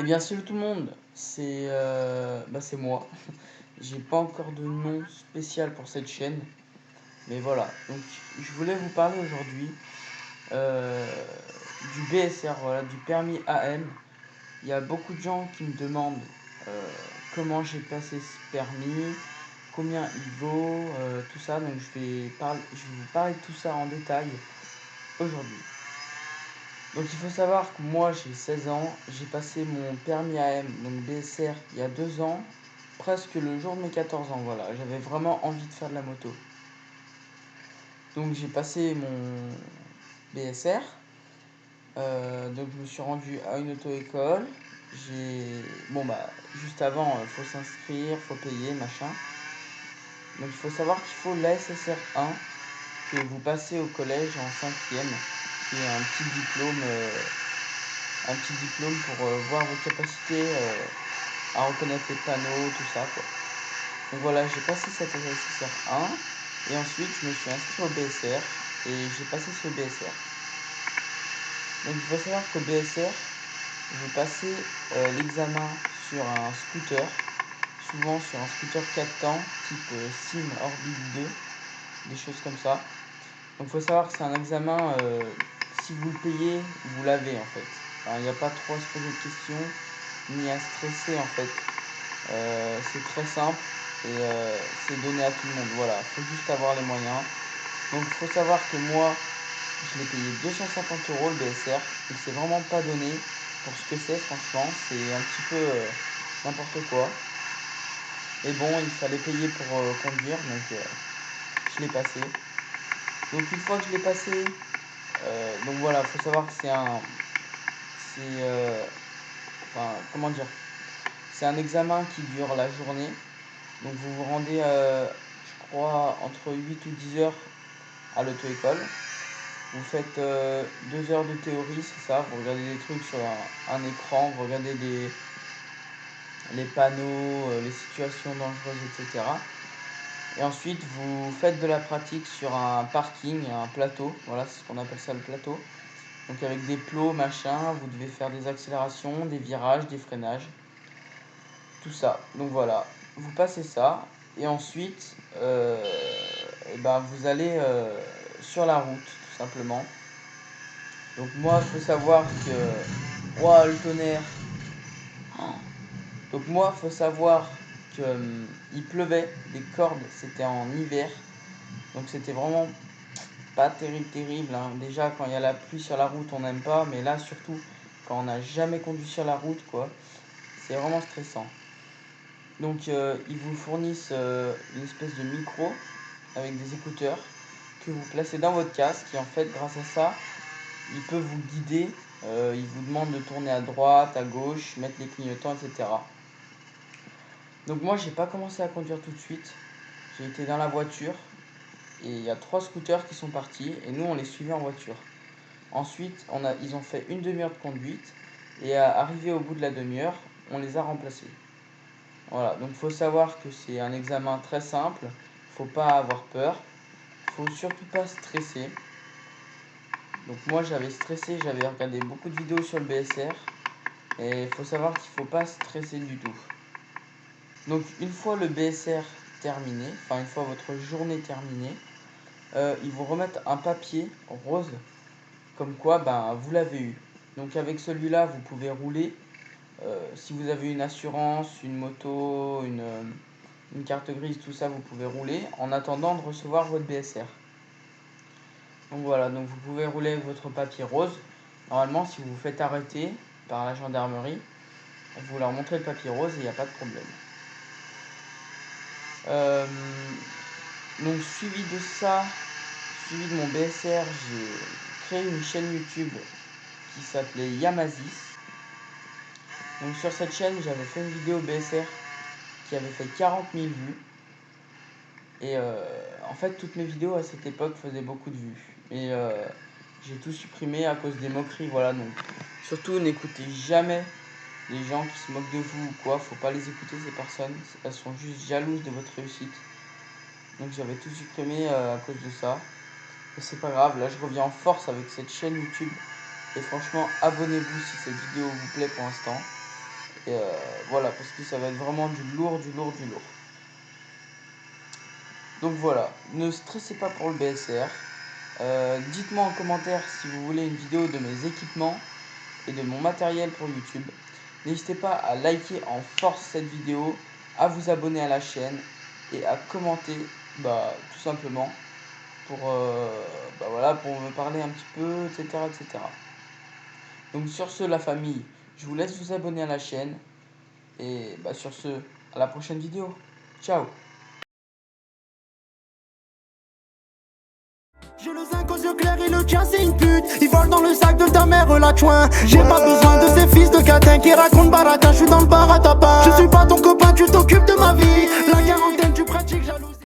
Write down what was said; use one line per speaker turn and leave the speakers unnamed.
Eh bien, salut tout le monde, c'est moi. J'ai pas encore de nom spécial pour cette chaîne, mais voilà. Donc, je voulais vous parler aujourd'hui euh, du BSR, voilà, du permis AM. Il y a beaucoup de gens qui me demandent euh, comment j'ai passé ce permis, combien il vaut, tout ça. Donc, je vais vous parler de tout ça en détail aujourd'hui. Donc il faut savoir que moi j'ai 16 ans, j'ai passé mon permis AM, donc BSR, il y a 2 ans, presque le jour de mes 14 ans, voilà. J'avais vraiment envie de faire de la moto. Donc j'ai passé mon BSR, donc je me suis rendu à une auto-école. Bon bah, juste avant, faut s'inscrire, faut payer, machin. Donc il faut savoir qu'il faut l'ASSR 1 que vous passez au collège en 5e, qui est un petit diplôme pour voir vos capacités à reconnaître les panneaux, tout ça quoi. Donc voilà, j'ai passé cette SSR 1 et ensuite je me suis inscrit au BSR et j'ai passé ce BSR. Donc il faut savoir qu'au BSR, vous passez l'examen sur un scooter, souvent sur un scooter 4 temps, type Sim Orbit 2, des choses comme ça. Donc il faut savoir que c'est un examen, si vous le payez, vous l'avez en fait. Enfin, il n'y a pas trop à se poser de questions, ni à stresser en fait. C'est très simple et c'est donné à tout le monde. Voilà, il faut juste avoir les moyens. Donc il faut savoir que moi, je l'ai payé 250 euros le BSR et c'est vraiment pas donné pour ce que c'est, franchement. C'est un petit peu n'importe quoi. Et bon, il fallait payer pour conduire, donc je l'ai passé. Donc une fois que je l'ai passé, donc voilà, il faut savoir que c'est, enfin, comment dire, c'est un examen qui dure la journée. Donc vous vous rendez, je crois, entre 8 ou 10 heures à l'auto-école. Vous faites 2 heures de théorie, c'est ça. Vous regardez des trucs sur un écran, vous regardez les panneaux, les situations dangereuses, etc. Et ensuite, vous faites de la pratique sur un parking, un plateau. Voilà, c'est ce qu'on appelle ça le plateau. Donc avec des plots, machin, vous devez faire des accélérations, des virages, des freinages. Tout ça. Donc voilà, vous passez ça. Et ensuite, et ben, vous allez sur la route, tout simplement. Donc moi, il faut savoir que... Ouah, le tonnerre. Donc moi, il faut savoir que il pleuvait des cordes, c'était en hiver. Donc c'était vraiment pas terrible, terrible, hein. Déjà, quand il y a la pluie sur la route, on n'aime pas. Mais là, surtout, quand on n'a jamais conduit sur la route, quoi. C'est vraiment stressant. Donc ils vous fournissent une espèce de micro avec des écouteurs que vous placez dans votre casque et en fait grâce à ça il peut vous guider, il vous demande de tourner à droite, à gauche, mettre les clignotants, etc. Donc moi j'ai pas commencé à conduire tout de suite, j'ai été dans la voiture et il y a 3 scooters qui sont partis et nous on les suivait en voiture. Ensuite ils ont fait une demi-heure de conduite et arrivé au bout de la demi-heure on les a remplacés. Voilà, donc il faut savoir que c'est un examen très simple, faut pas avoir peur, faut surtout pas stresser. Donc moi j'avais stressé, j'avais regardé beaucoup de vidéos sur le BSR et il faut savoir qu'il faut pas stresser du tout. Donc une fois le BSR terminé, enfin une fois votre journée terminée, ils vous remettent un papier rose comme quoi ben, vous l'avez eu. Donc avec celui-là vous pouvez rouler. Si vous avez une assurance, une moto, une carte grise, tout ça, vous pouvez rouler en attendant de recevoir votre BSR. Donc voilà, donc vous pouvez rouler avec votre papier rose. Normalement, si vous vous faites arrêter par la gendarmerie, vous leur montrez le papier rose et il n'y a pas de problème. Euh, donc suivi de ça, suivi de mon BSR, j'ai créé une chaîne YouTube qui s'appelait Yamazis. Donc sur cette chaîne, j'avais fait une vidéo BSR qui avait fait 40 000 vues. Et en fait, toutes mes vidéos à cette époque faisaient beaucoup de vues. Et j'ai tout supprimé à cause des moqueries. Voilà, donc surtout n'écoutez jamais les gens qui se moquent de vous ou quoi. Faut pas les écouter, ces personnes. Elles sont juste jalouses de votre réussite. Donc j'avais tout supprimé à cause de ça. Et c'est pas grave, là je reviens en force avec cette chaîne YouTube. Et franchement, abonnez-vous si cette vidéo vous plaît pour l'instant. Et voilà, parce que ça va être vraiment du lourd, du lourd, du lourd. Donc voilà, ne stressez pas pour le BSR. Dites-moi en commentaire si vous voulez une vidéo de mes équipements et de mon matériel pour YouTube. N'hésitez pas à liker en force cette vidéo, à vous abonner à la chaîne et à commenter tout simplement pour, voilà, pour me parler un petit peu, etc., etc. Donc sur ce, la famille, je vous laisse vous abonner à la chaîne et sur ce, à la prochaine vidéo. Ciao.
J'ai le zinc aux yeux clairs et le tien c'est une pute. Ils volent dans le sac de ta mère la chouin. J'ai pas besoin de ces fils de catin qui racontent baratin. Je suis dans le bar à tabac. Je suis pas ton copain, tu t'occupes de ma vie. La quarantaine tu pratiques jalousie.